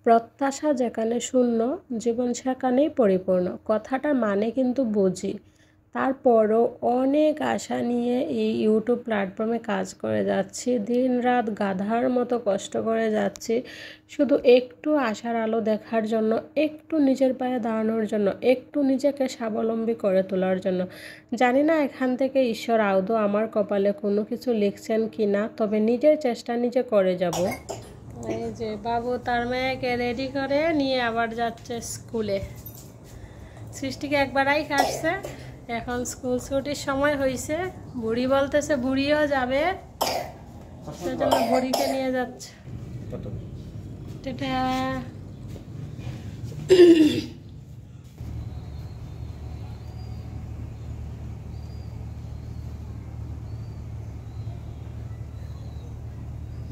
প্রত্যাশা যেখানে শূন্য, জীবন সেখানেই পরিপূর্ণ। কথাটার মানে কিন্তু বুঝি। তারপরও অনেক আশা নিয়ে এই ইউটিউব প্ল্যাটফর্মে কাজ করে যাচ্ছি। দিনরাত গাধার মতো কষ্ট করে যাচ্ছি শুধু একটু আশার আলো দেখার জন্য, একটু নিজের পায়ে দাঁড়ানোর জন্য, একটু নিজেকে স্বাবলম্বী করে তোলার জন্য। জানি না এখান থেকে ঈশ্বর আদৌ আমার কপালে কোনো কিছু লিখছেন কি না, তবে নিজের চেষ্টা নিজে করে যাব। এই যে বাবু তার মেয়েকে রেডি করে নিয়ে আবার যাচ্ছে স্কুলে। সৃষ্টিকে একবারাই কাটছে, এখন স্কুল ছুটির সময় হয়েছে। বুড়ি বলতেছে বুড়িও যাবে, সেজন্য বুড়িকে নিয়ে যাচ্ছে। এটা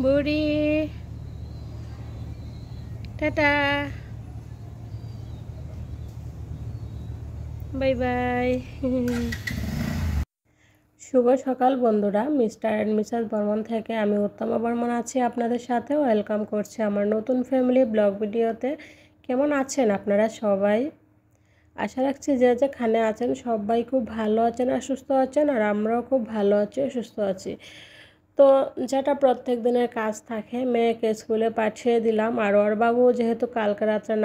বুড়ি, টাটা, বাই বাই। শুভ সকাল বন্ধুরা, মিস্টার অ্যান্ড মিসেস বর্মন থেকে আমি উত্তমা বর্মন আছি আপনাদের সাথে। ওয়েলকাম করছি আমার নতুন ফ্যামিলি ব্লগ ভিডিওতে। কেমন আছেন আপনারা সবাই? আশা রাখছি যে যেখানে আছেন সবাই খুব ভালো আছেন আর সুস্থ আছেন, আর আমরাও খুব ভালো আছি সুস্থ আছি। তো যেটা প্রত্যেক দিনের কাজ থাকে, মেয়েকে স্কুলে পাঠিয়ে দিলাম। আর ওর বাবু যেহেতু কালকে রাত্রে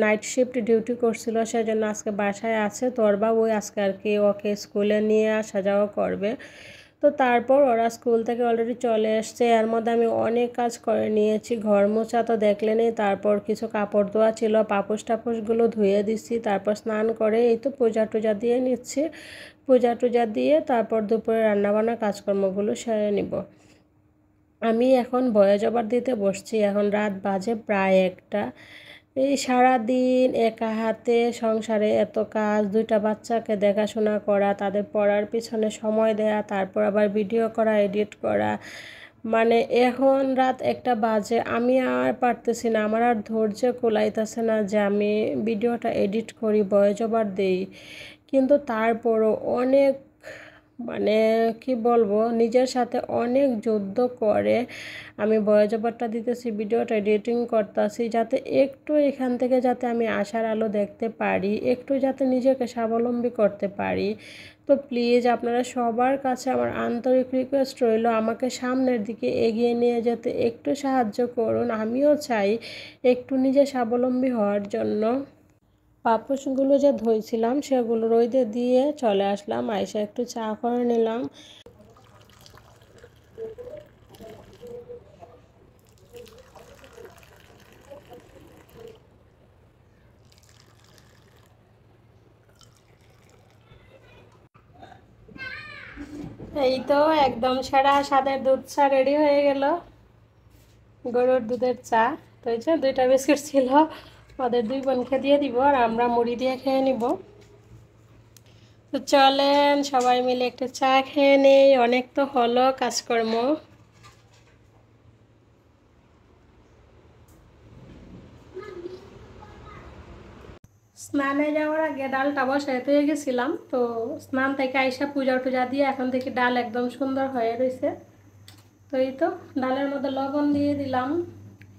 নাইট শিফট ডিউটি করছিল, সেজন্য আজকে বাসায় আছে। তো ওর বাবুই আজকে আর কি ওকে স্কুলে নিয়ে আসা যাওয়া করবে। তো তারপর ওরা স্কুল থেকে অলরেডি চলে এসছে। এর মধ্যে আমি অনেক কাজ করে নিয়েছি। ঘর মোছা তো দেখলেনই, তারপর কিছু কাপড় ধোয়া ছিল, পাপোশ টাপোশগুলো ধুয়ে দিচ্ছি। তারপর স্নান করে এই তো পূজা টুজা দিয়ে নিচ্ছি। পূজা টুজা দিয়ে তারপর দুপুরে রান্নাবান্না কাজকর্মগুলো সেরে নিব। আমি এখন ভয়েস ওভার দিতে বসছি। এখন রাত বাজে প্রায় 1টা। এই সারাদিন একা হাতে সংসারে এত কাজ, 2টা বাচ্চাকে দেখাশোনা করা, তাদের পড়ার পিছনে সময় দেয়া, তারপর আবার ভিডিও করা, এডিট করা, মানে এখন রাত 1টা বাজে। আমি আর পারতেছি না, আমার আর ধৈর্য কুলাইতেছে না যে আমি ভিডিওটা এডিট করি, ভয়েস ওভার দিই। কিন্তু তারপরও অনেক, মানে কি বলবো, নিজের সাথে অনেক যুদ্ধ করে আমি ভয়েস ওভারটা দিতেছি, ভিডিওটা এডিটিং করতেছি, যাতে একটু এখান থেকে যাতে আমি আশার আলো দেখতে পারি, একটু যাতে নিজেকে স্বাবলম্বী করতে পারি। তো প্লিজ আপনারা সবার কাছে আমার আন্তরিক রিকোয়েস্ট রইল, আমাকে সামনের দিকে এগিয়ে নিয়ে যেতে একটু সাহায্য করুন। আমিও চাই একটু নিজে স্বাবলম্বী হওয়ার জন্য। পাপোশগুলো যে ধুইছিলাম সেগুলো রোদে দিয়ে চলে আসলাম, আইসা একটু চা করে নিলাম। এই তো একদম সেরা স্বাদের দুধ চা রেডি হয়ে গেল, গরুর দুধের চা। তো এই যে 2টা বিস্কুট ছিল, ওদের 2 বোনকে দিয়ে দিব আর আমরা মুড়ি দিয়ে খেয়ে নিব। তো চলেন সবাই মিলে একটু চা খেয়ে নেই, অনেক তো হলো কাজকর্ম। স্নানে যাওয়ার আগে ডালটা বসাইতে গেছিলাম, তো স্নান থেকে আইসা পূজা টুজা দিয়ে এখন থেকে ডাল একদম সুন্দর হয়ে রয়েছে। তো এই তো ডালের মধ্যে লবণ দিয়ে দিলাম,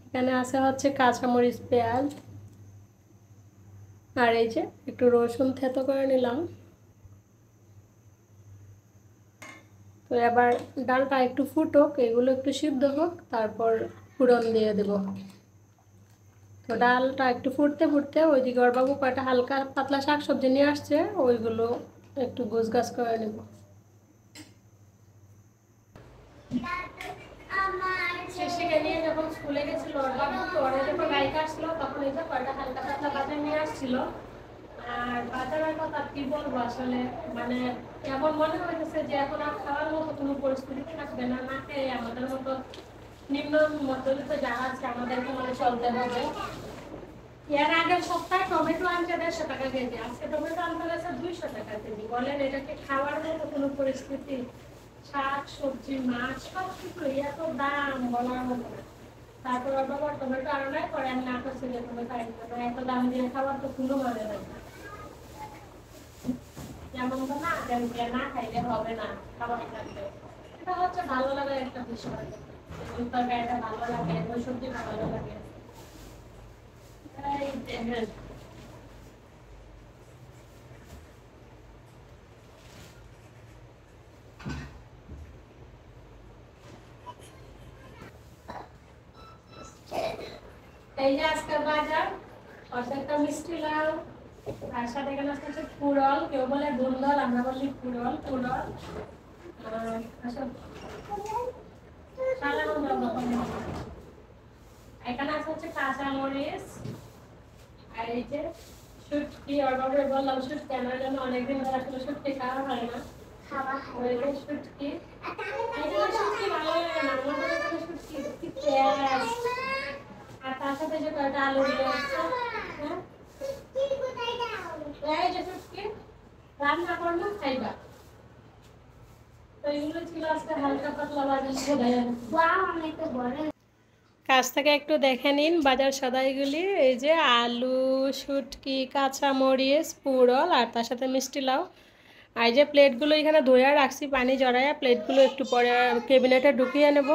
এখানে আছে হচ্ছে কাঁচামরিচ, পেঁয়াজ, আর এই যে একটু রসুন থেতো করে নিলাম। তো এবার ডালটা একটু ফুটুক, এগুলো একটু সিদ্ধ হোক, তারপর ফোড়ন দিয়ে দেব। তো ডালটা একটু ফুটতে ফুটতে ওইদিকে ওর বাবু কয়টা হালকা পাতলা শাকসবজি নিয়ে আসছে, ওইগুলো একটু গোছগাছ করে নেব। শিশিকে নিয়ে যখন স্কুলে গেছিল ওর বাবু, তো ওরা যখন গাড়িতে আসছিল তখন এই যে কয়টা হালকা পাতলা বাজার নিয়ে আসছিল। আর বাজারের কথা কি বলবো আসলে, মানে এমন মনে হইতেছে যে এখন আর খাওয়ার মতো কোনো পরিস্থিতি থাকবে না, না খেয়ে আমাদের মতো নিম্ন মধ্যবিত্ত যারা আছে আমাদেরকে মানে চলতে হবে। এর আগের সপ্তাহে টমেটো আনতে 150 টাকা কেজি, আজকে টমেটো আনতে গেছে 200 টাকা কেজি। বলেন এটাকে খাওয়ার মতো কোনো পরিস্থিতি? শাক সবজি মাছ সব কিছু এত দাম বলার মতো না। তারপর আবার টমেটো আরো নাই, পরে আমি না করছি যে টমেটো আনতে না, এত দাম দিয়ে খাওয়ার তো কোনো মানে নাই। যেমন তো না না খাইলে হবে না, খাবার লাগবে। এটা হচ্ছে ভালো লাগার একটা বিষয়, তরকারিটা ভালো লাগে, সবজি ভালো লাগে। এই যে আজকে বাজার অর্ধেকটা মিষ্টি লাউ, তার সাথে এখানে আছে পুরল, কেউ বলে দুন্দল, আমরা বলি পুরল। এখানে আছে হচ্ছে কাঁচা মরিচ, আর এই যে শুটকি। অর্ডারে বললাম শুটকি আনার জন্য, অনেকদিন ধরে আসলে শুটকি খাওয়া হয় না। শুটকি শুটকি ভালো লাগে না, শুটকি পেঁয়াজ, আর তার সাথে যে কয়েকটা আলু দিয়ে এই যে শুটকি রান্না করবো খাইবা। তো এগুলো ছিল আজকে হালকা পাতলা বাজার। কাছ থেকে একটু দেখে নিন বাজার সদাইগুলি। এই যে আলু, শুটকি, কাঁচা মরিচ, পুরল, আর তার সাথে মিষ্টি লাউ। আর যে প্লেটগুলো এখানে ধুয়ে রাখছি পানি জড়াইয়া, প্লেটগুলো একটু পরে ক্যাবিনেটে ঢুকিয়ে নেব।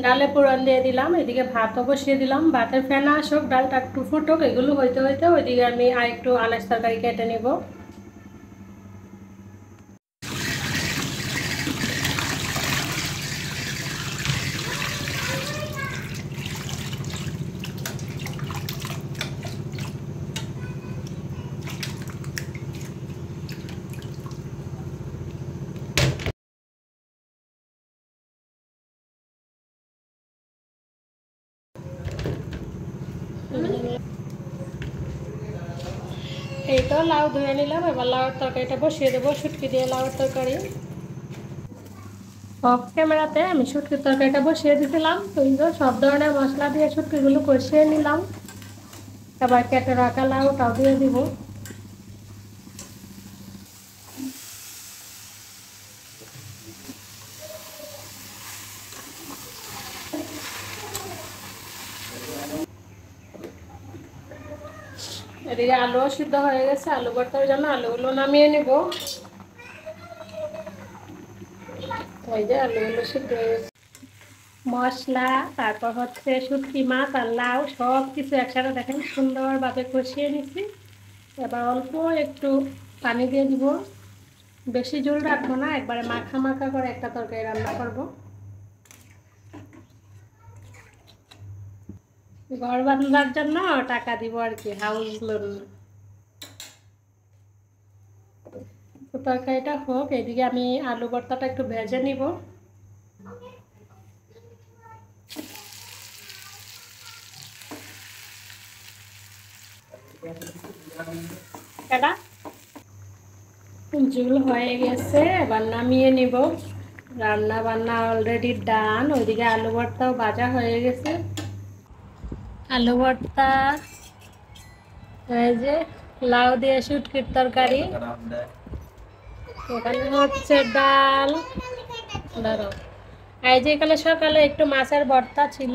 ডালে পুরন দিয়ে দিলাম, এদিকে ভাতও বসিয়ে দিলাম। ভাতের ফেনা আসুক, ডালটা একটু ফুটুক, এগুলো হইতে হইতে ওইদিকে আমি আর একটু আনাজ তরকারি কেটে নেব। এই তো লাউ ধুয়ে নিলাম, এবার লাউয়ের তরকারিটা বসিয়ে দেবো। শুটকি দিয়ে লাউয়ের তরকারি। অফ ক্যামেরাতে আমি শুটকির তরকারিটা বসিয়ে দিয়েছিলাম। তো সব ধরনের মশলা দিয়ে শুটকিগুলো কষিয়ে নিলাম। এবার কেটে রাখা লাউটাও দিয়ে দিব। এদিকে আলুও সিদ্ধ হয়ে গেছে, আলু ভর্তার জন্য আলুগুলো নামিয়ে নিব। এই যে আলুগুলো সিদ্ধ হয়ে গেছে। মশলা, তারপর হচ্ছে শুটকি মাছ আর লাউ সব কিছু একসাথে দেখেন সুন্দরভাবে কষিয়ে নিচ্ছি। এবার অল্প একটু পানি দিয়ে দিব। বেশি ঝোল রাখবো না, একবারে মাখা মাখা করে একটা তরকারি রান্না করব। ঘর বাঁধার জন্য টাকা দিব আর কি, হাউস লোন। তরকারিটা হোক, এদিকে আমি আলু ভর্তাটা একটু ভেজে নিব। ঝোল হয়ে গেছে, এবার নামিয়ে নিব। রান্না বান্না অলরেডি ডান। ওইদিকে আলু ভর্তাও ভাজা হয়ে গেছে। আলু ভর্তা, এই যে লাউ দিয়ে শুটকির তরকারি, এখানে হচ্ছে ডাল। এই যে এখানে সকালে একটু মাছের ভর্তা ছিল।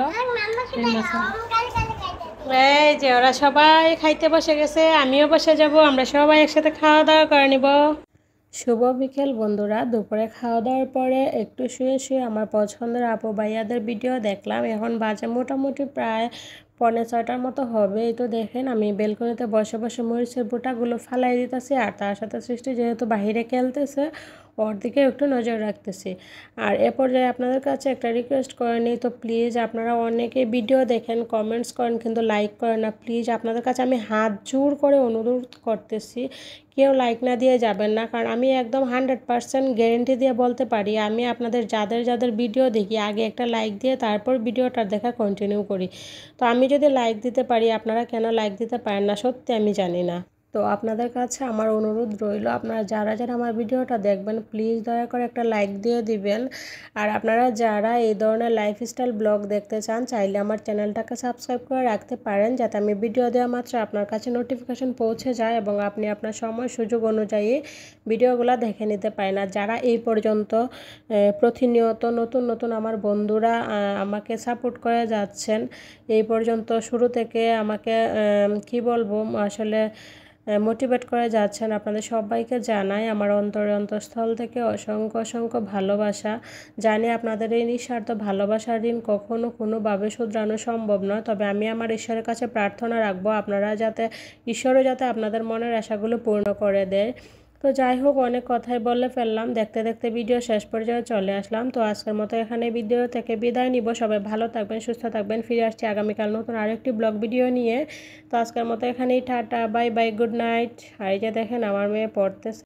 এই যে ওরা সবাই খাইতে বসে গেছে, আমিও বসে যাব, আমরা সবাই একসাথে খাওয়া দাওয়া করে নিব। শুভ বিকেল বন্ধুরা। দুপুরে খাওয়া দাওয়ার পরে একটু শুয়ে শুয়ে আমার পছন্দের আপু ভাইয়াদের ভিডিও দেখলাম। এখন বাজে মোটামুটি প্রায় 6:45 মতো হবে। এই তো দেখেন আমি বেলকনিতে বসে বসে মরিচের বোটাগুলো ফালাই দিতেছি, আর তার সাথে সৃষ্টি যেহেতু বাহিরে খেলতেছে ওর দিকে একটু নজর রাখতেছি। আর এ পর্যায়ে আপনাদের কাছে একটা রিকোয়েস্ট করে নিই, তো প্লিজ আপনারা অনেকে ভিডিও দেখেন, কমেন্টস করেন, কিন্তু লাইক করেন না। প্লিজ আপনাদের কাছে আমি হাত জোর করে অনুরোধ করতেছি, কেউ লাইক না দিয়ে যাবেন না। কারণ আমি একদম 100% গ্যারেন্টি দিয়ে বলতে পারি, আমি আপনাদের যাদের যাদের ভিডিও দেখি আগে একটা লাইক দিয়ে তারপর ভিডিওটা দেখা কন্টিনিউ করি। তো আমি যদি লাইক দিতে পারি, আপনারা কেন লাইক দিতে পারেন না সত্যি আমি জানি না। তো তো আপনাদের কাছে আমার অনুরোধ রইল, আপনারা যারা যারা আমার ভিডিওটা দেখবেন প্লিজ দয়া করে একটা লাইক দিয়ে দিবেন। আর আপনারা যারা এই ধরনের লাইফস্টাইল ব্লগ দেখতে চান চাইলে আমার চ্যানেলটাকে সাবস্ক্রাইব করে রাখতে পারেন, যাতে আমি ভিডিও দেওয়া মাত্র আপনার কাছে নোটিফিকেশন পৌঁছে যায় এবং আপনি আপনার সময় সুযোগ অনুযায়ী ভিডিওগুলো দেখে নিতে পারেন। আর যারা এই পর্যন্ত প্রতিনিয়ত নতুন নতুন আমার বন্ধুরা আমাকে সাপোর্ট করে যাচ্ছেন, এই পর্যন্ত শুরু থেকে আমাকে কি বলবো আসলে মোটিভেট করে যাচ্ছেন, আপনাদের সবাইকে জানাই আমার অন্তঃস্থল থেকে অসংখ্য অসংখ্য ভালোবাসা। জানি আপনাদের এই নিঃস্বার্থ ভালোবাসার ঋণ কখনো কোনোভাবে শুধরানো সম্ভব নয়, তবে আমি আমার ঈশ্বরের কাছে প্রার্থনা রাখবো ঈশ্বরও যাতে আপনাদের মনের আশাগুলো পূর্ণ করে দেয়। তো যাই হোক, অনেক কথাই বলে ফেললাম, দেখতে দেখতে ভিডিও শেষ পর্যায়ে চলে আসলাম। তো আজকের মতো এখানে ভিডিও থেকে বিদায় নিব। সবাই ভালো থাকবেন, সুস্থ থাকবেন। ফিরে আসছি আগামীকাল নতুন আরেকটি ব্লগ ভিডিও নিয়ে। তো আজকের মতো এখানেই tata, bye bye, good night. আর এই যে দেখেন আমার মেয়ে পড়তেছে।